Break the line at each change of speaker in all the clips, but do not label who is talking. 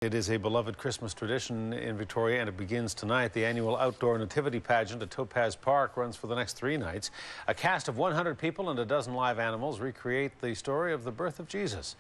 It is a beloved Christmas tradition in Victoria, and it begins tonight. The annual outdoor Nativity Pageant at Topaz Park runs for the next 3 nights. A cast of 100 people and a dozen live animals recreate the story of the birth of Jesus.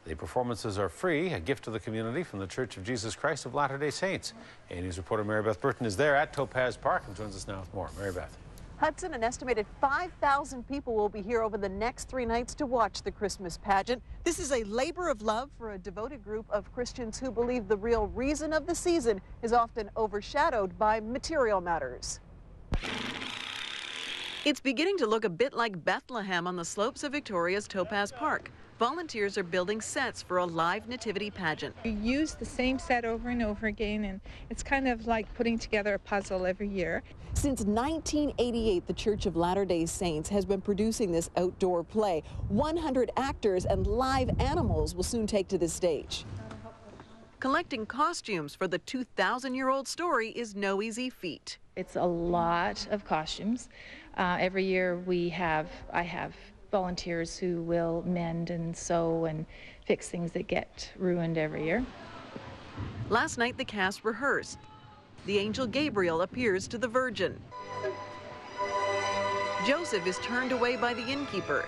The performances are free, a gift to the community from the Church of Jesus Christ of Latter-day Saints. A News reporter Mary Beth Burton is there at Topaz Park and joins us now with more. Mary Beth.
Hudson, an estimated 5,000 people will be here over the next 3 nights to watch the Christmas pageant. This is a labor of love for a devoted group of Christians who believe the real reason of the season is often overshadowed by material matters. It's beginning to look a bit like Bethlehem on the slopes of Victoria's Topaz Park. Volunteers are building sets for a live nativity pageant.
You use the same set over and over again, and it's kind of like putting together a puzzle every year.
Since 1988, the Church of Latter-day Saints has been producing this outdoor play. 100 actors and live animals will soon take to the stage. Collecting costumes for the 2,000-year-old story is no easy feat.
It's a lot of costumes. Every year I have volunteers who will mend and sew and fix things that get ruined every year.
Last night the cast rehearsed. The angel Gabriel appears to the Virgin. Joseph is turned away by the innkeeper.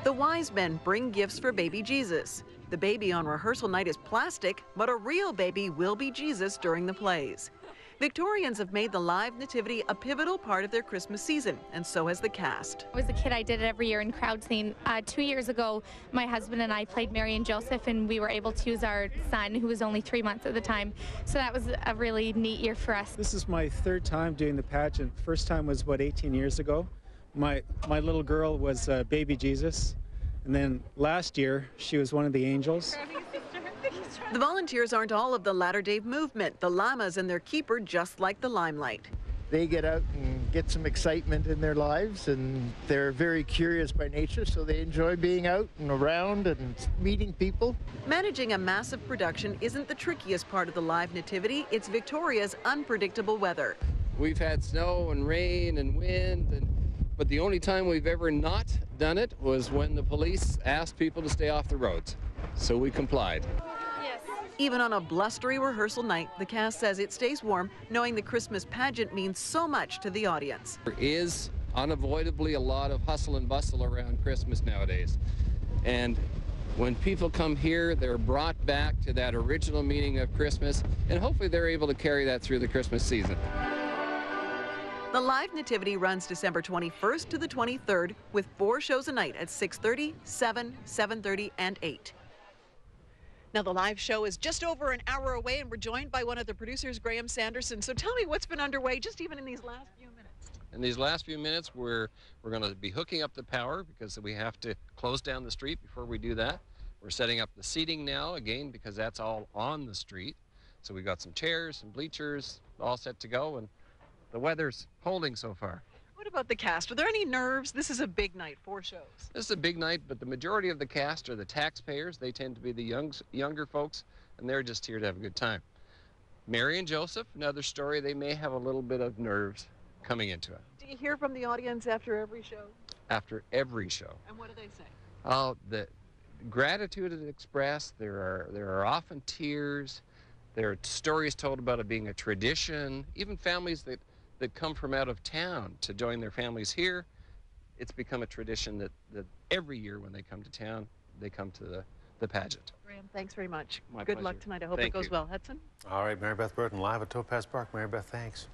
The wise men bring gifts for baby Jesus. The baby on rehearsal night is plastic, but a real baby will be Jesus during the plays. Victorians have made the live nativity a pivotal part of their Christmas season, and so has the cast.
As a kid, I did it every year in crowd scene. 2 years ago, my husband and I played Mary and Joseph, and we were able to use our son, who was only 3 months at the time. So that was a really neat year for us.
This is my 3rd time doing the pageant. First time was about 18 years ago. My little girl was baby Jesus, and then last year she was one of the angels.
The volunteers aren't all of the latter-day movement. The llamas and their keeper just like the limelight.
They get out and get some excitement in their lives, and they're very curious by nature, so they enjoy being out and around and meeting people.
Managing a massive production isn't the trickiest part of the live nativity. It's Victoria's unpredictable weather.
We've had snow and rain and wind, but the only time we've ever not done it was when the police asked people to stay off the roads. So we complied.
Even on a blustery rehearsal night, the cast says it stays warm, knowing the Christmas pageant means so much to the audience.
There is unavoidably a lot of hustle and bustle around Christmas nowadays. And when people come here, they're brought back to that original meaning of Christmas, and hopefully they're able to carry that through the Christmas season.
The live nativity runs December 21st to the 23rd, with 4 shows a night at 6:30, 7, 7:30, and 8. Now, the live show is just over an hour away, and we're joined by one of the producers, Graham Sanderson. So tell me what's been underway just even in these last few minutes.
In these last few minutes, we're going to be hooking up the power because we have to close down the street before we do that. We're setting up the seating now, again, because that's all on the street. So we've got some chairs, some bleachers, all set to go, and the weather's holding so far.
What about the cast? Are there any nerves? This is a big night, 4 shows.
This is a big night, but the majority of the cast are the taxpayers. They tend to be the younger folks, and they're just here to have a good time. Mary and Joseph, another story, they may have a little bit of nerves coming into it.
Do you hear from the audience after every show?
After every show.
And what do they say?
Oh, the gratitude is expressed. There are often tears. There are stories told about it being a tradition. Even families that come from out of town to join their families here. It's become a tradition that every year when they come to town, they come to the pageant.
Graham, thanks very much.
My
Good
pleasure.
luck tonight. I hope
Thank
it goes
you.
well. Hudson?
All right, Mary Beth Burton live at Topaz Park. Mary Beth, thanks.